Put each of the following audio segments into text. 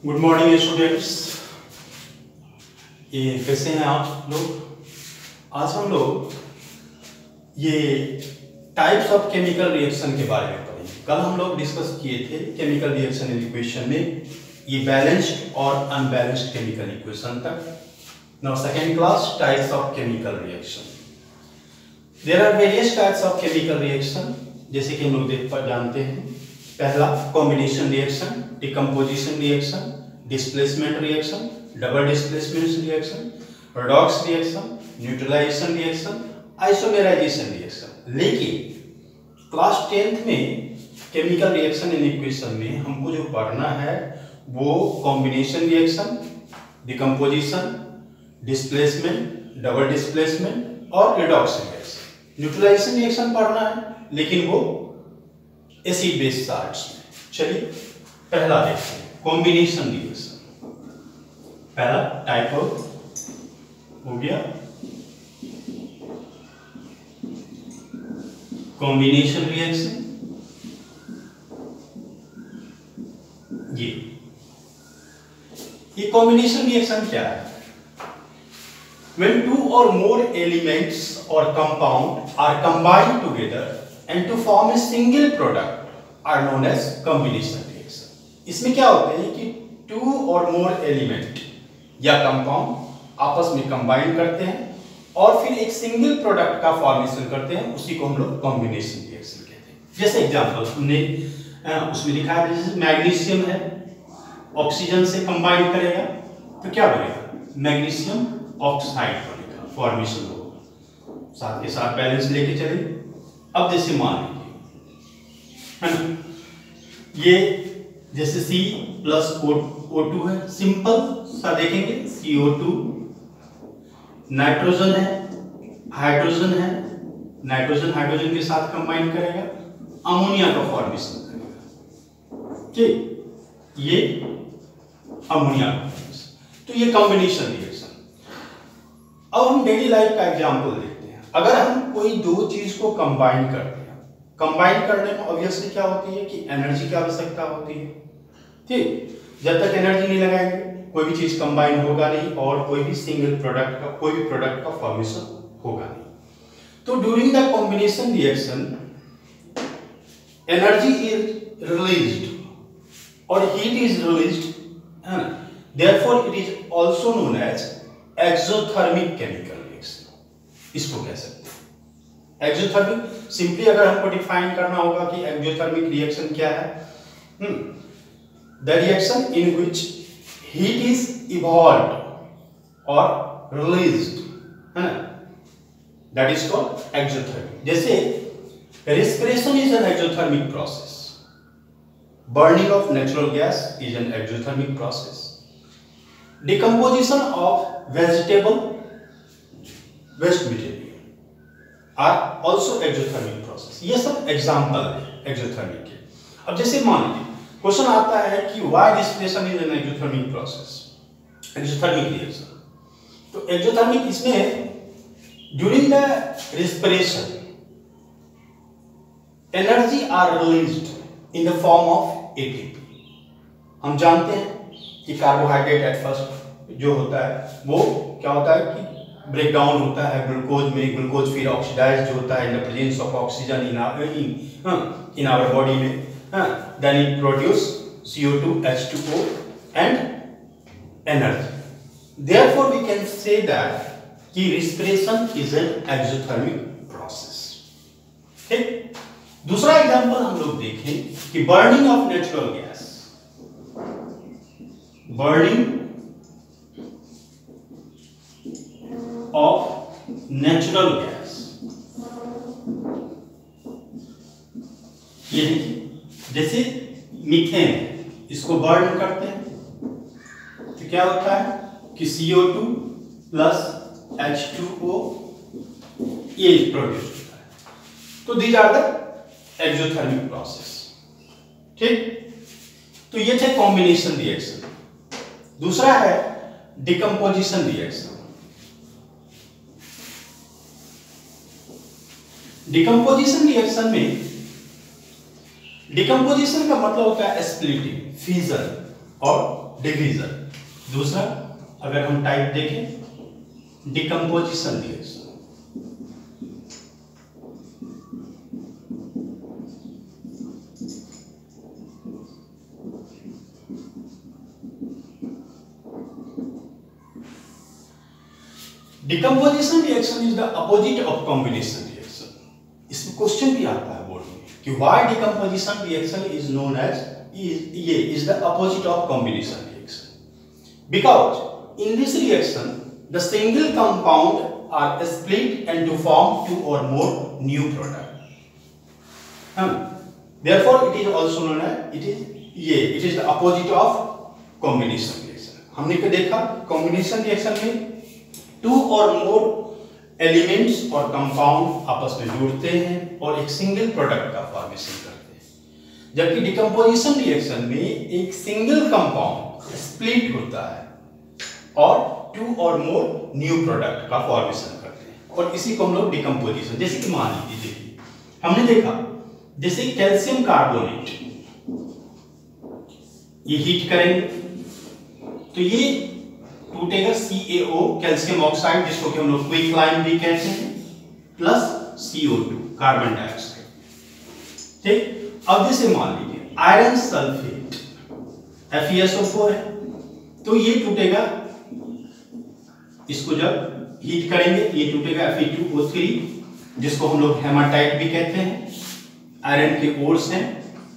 Good morning students. ये कैसे हैं आप लोग? आज हम लोग ये टाइप्स ऑफ केमिकल रिएक्शन के बारे में पढ़ेंगे। कल हम लोग डिस्कस किए थे केमिकल रिएक्शन इन इक्वेशन में ये बैलेंस्ड और अनबैलेंस्ड केमिकल इक्वेशन तक। Now second class types of chemical reaction. There are various types of chemical reaction, जैसे कि हम लोग जानते हैं। पहला combination reaction, decomposition reaction, displacement reaction, double displacement reaction, redox reaction, neutralisation reaction, isomerisation reaction. लेकिन class 10th में chemical reaction in equation में हमको जो पढ़ना है वो combination reaction, decomposition, displacement, double displacement और रेडॉक्स रिएक्शन। न्यूट्रलाइजेशन रिएक्शन पढ़ना है, लेकिन वो एसिड बेस साल्ट्स में। चलिए पहला देखते हैं कॉम्बिनेशन रिएक्शन। पहला टाइप हो गया कॉम्बिनेशन रिएक्शन। ये कॉम्बिनेशन रिएक्शन क्या है? When two or more elements or compound are combined together and to form a single product are known as combination reaction. इसमें क्या होता है कि two or more element या compound आपस में combine करते हैं और फिर एक single product का formation करते हैं, उसी को हम लोग combination reaction कहते हैं। जैसे एग्जांपल हमने उसमें लिखा है, जैसे मैग्नीशियम है, ऑक्सीजन से कंबाइन करेगा तो क्या बनेगा? मैग्नीशियम ऑक्साइड बनेगा, फॉर्मेशन होगा। साथ के साथ बैलेंस लेके चले। अब जैसे मान लीजिए है ना, ये जैसे C प्लस O2 है, सिंपल सा देखेंगे CO2, नाइट्रोजन है, हाइड्रोजन है, नाइट्रोजन हाइड्रोजन के साथ कंबाइन करेगा, अमोनिया का फॉर्मेशन करेगा। ठीक, ये अमोनिया का फॉर्मेशन, तो ये कॉम्बिनेशन रिएक्शन। अब हम डेली लाइफ का एग्जांपल देखते हैं। अगर हम कोई दो चीज को कंबाइन करते हैं, कंबाइन करने में ऑब्वियसली क्या होती है कि एनर्जी की आवश्यकता होती है। ठीक, जब तक एनर्जी नहीं लगाएंगे कोई भी चीज कंबाइन होगा नहीं और कोई भी सिंगल प्रोडक्ट का कोई भी प्रोडक्ट का फॉर्मेशन होगा नहीं। तो during the combination reaction energy is released और हीट इज रिलीज्ड, है ना। Therefore it is also known as exothermic chemical reaction. इसको कह सकते हैं एक्सोथर्मिक। सिंपली अगर हमको डिफाइन करना होगा कि एक्सोथर्मिक रिएक्शन क्या है, the reaction in which heat is evolved और रिलीज्ड, है ना, दैट इज कॉल्ड एक्सोथर्मिक। जैसे respiration is an exothermic process, burning of natural gas is an exothermic process, decomposition of vegetable waste material are also exothermic process। ये सब example है exothermic के। अब जैसे मान लीजिए क्वेश्चन आता है कि why respiration is an exothermic process, exothermic reaction। तो एक्सोथर्मिक इसमें during the respiration energy are released in the form of ATP। हम जानते हैं कि कार्बोहाइड्रेट एट फर्स्ट जो होता है वो क्या होता है कि ब्रेक डाउन होता है ग्लूकोज में, ग्लूकोज फिर ऑक्सीडाइज्ड होता है in the presence of oxygen in our body में, then it produce CO2 H2O and energy. Therefore we can say that कि respiration is an exothermic process. ठीक, दूसरा एग्जांपल हम लोग देखें कि burning of natural gas, burning of natural gas। ये देखिए जैसे मीथेन, इसको बर्न करते हैं तो क्या होता है कि CO2 प्लस H2O ये प्रोड्यूस होता है। तो these are the exothermic process. ठीक, तो ये थे कॉम्बिनेशन रिएक्शन। दूसरा है डिकम्पोजिशन रिएक्शन। डिकम्पोजिशन रिएक्शन में डिकम्पोजिशन का मतलब होता है स्प्लिटिंग, फ्यूजन और डिवीजन। दूसरा अगर हम टाइप देखें decomposition reaction. Decomposition reaction is the opposite of combination reaction. इसमें क्वेश्चन भी आता है बोर्ड में कि why decomposition reaction is known as is the opposite of combination reaction, because in this reaction the single compound are split and to form two or more new product. Therefore it is also known as it is the opposite of combination reaction. हमने देखा combination reaction में to or more elements और compound आपस में जुड़ते हैं और एक सिंगल प्रोडक्ट का फॉर्मेशन करते हैं, जबकि डिकम्पोजिशन रिएक्शन में एक सिंगल कंपाउंड स्प्लिट होता है और to or more new product का फॉर्मेशन करते हैं, और इसी को हम लोग डिकम्पोजिशन। जैसे कि मान लीजिए देखिए हमने देखा जैसे कैल्शियम कार्बोनेट ये हीट करेंगे तो ये टूटेगा CaO कैल्शियम ऑक्साइड, जिसको कि हम लोग क्विकलाइन भी कहते हैं, प्लस CO2 कार्बन डाइऑक्साइड। ठीक, अब जैसे मान लीजिए आयरन सल्फेट FeSO4 है तो ये टूटेगा, इसको जब हीट करेंगे ये टूटेगा Fe2O3, जिसको हम लोग हेमाटाइट भी कहते हैं, आयरन के ओर्स हैं,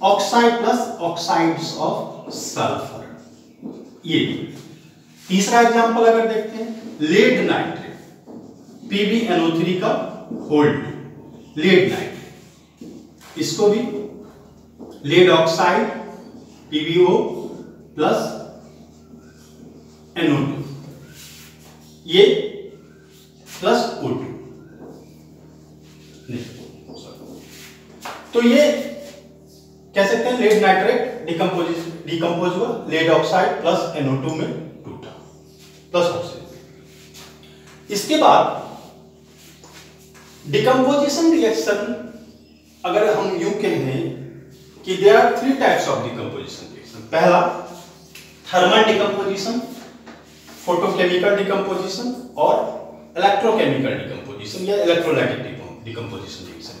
oxide plus oxides of sulphur. ये तीसरा एग्जांपल अगर देखते हैं लेड नाइट्रेट PbNO3 का होल्ड लेड नाइट्रेट, इसको भी lead oxide PbO plus NO2 ये प्लस O2, तो ये कह सकते हैं लेड नाइट्रेट डिकम्पोज हुआ, लेड ऑक्साइड प्लस NO2 में टूटा प्लस ऑक्सीजन। इसके बाद डिकम्पोजिशन रिएक्शन अगर हम यूं कहें कि there are 3 types of decomposition reaction. पहला थर्मल डिकम्पोजिशन, फोटोकेमिकल डिकम्पोजिशन और इलेक्ट्रोकेमिकल डिकम्पोजिशन या इलेक्ट्रोलाइटिक डिकम्पोजिशन रिएक्शन।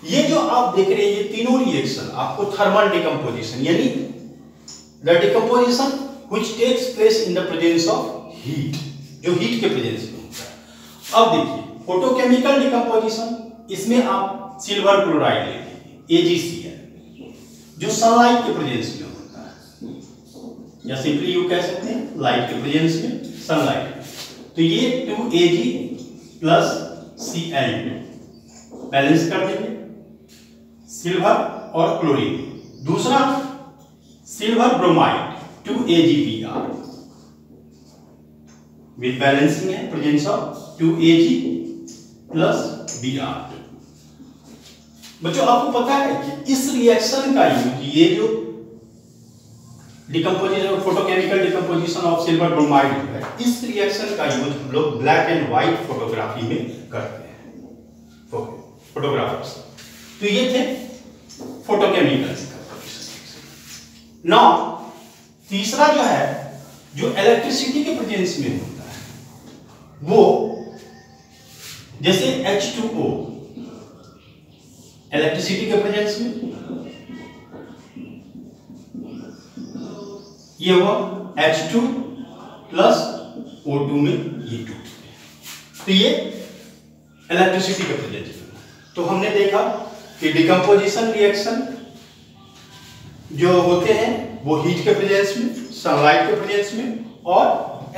ये जो आप देख रहे हैं ये तीनों रिएक्शन आपको थर्मल डिकम्पोजिशन यानी the decomposition which takes place in the presence of heat, जो हीट के प्रेजेंस में होता है। अब देखिए फोटोकेमिकल डिकम्पोजिशन, इसमें आप सिल्वर क्लोराइड लेंगे AgCl जो सनलाइट के प्रेजेंस में होता है, या सिंपली यू कह सकते हैं लाइट के प्रेजेंस में सनलाइट। तो ये 2Ag प्लस Cl बैलेंस कर देंगे सिल्वर और क्लोरीन। दूसरा silver bromide 2AgBr with balancing है presence of 2Ag plus Br। बच्चों आपको पता है कि इस रिएक्शन का यूज, ये जो decomposition photochemical decomposition of silver bromide है, इस रिएक्शन का यूज हम लोग ब्लैक एंड व्हाइट फोटोग्राफी में करते हैं फोटोग्राफर्स। तो ये थे फोटोकेमिकल डिकम्पोजिशन। नाउ तीसरा जो है जो इलेक्ट्रिसिटी के प्रेजेंस में होता है, वो जैसे H2O इलेक्ट्रिसिटी के प्रेजेंस में, ये हुआ H2 प्लस O2 में ये 2, तो ये इलेक्ट्रिसिटी के प्रेजेंस में। तो हमने देखा कि डिकम्पोजिशन रिएक्शन जो होते हैं वो हीट के प्रेजेंस में, सनलाइट के प्रेजेंस में और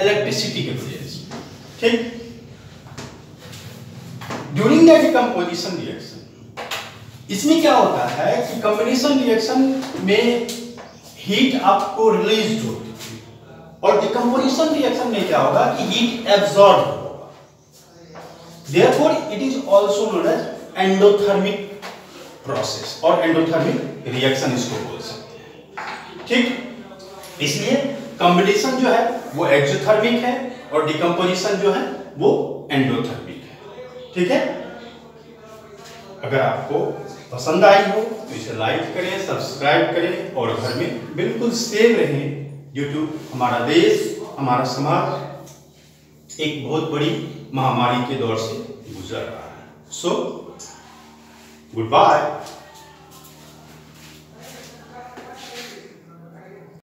इलेक्ट्रिसिटी के प्रेजेंस में। ठीक, ड्यूरिंग द डिकम्पोजिशन रिएक्शन इसमें क्या होता है कि कॉम्बिनेशन रिएक्शन में हीट आपको रिलीज होती है और डिकम्पोजिशन रिएक्शन में क्या होगा कि हीट एब्जॉर्ब होगा। Therefore it is also known as endothermic process और एंडोथर्मिक रिएक्शन इसको बोल सकते हैं। ठीक, इसलिए कॉम्बिनेशन जो है वो एक्सोथर्मिक है और डिकम्पोजिशन जो है वो एंडोथर्मिक है। ठीक है, अगर आपको पसंद आई हो तो इसे लाइक करें, सब्सक्राइब करें और घर में बिल्कुल सेव रहें ड्यू टू हमारा देश, हमारा समाज एक बहुत बड़ी महामारी के दौर से गुजर रहा है। So good bye.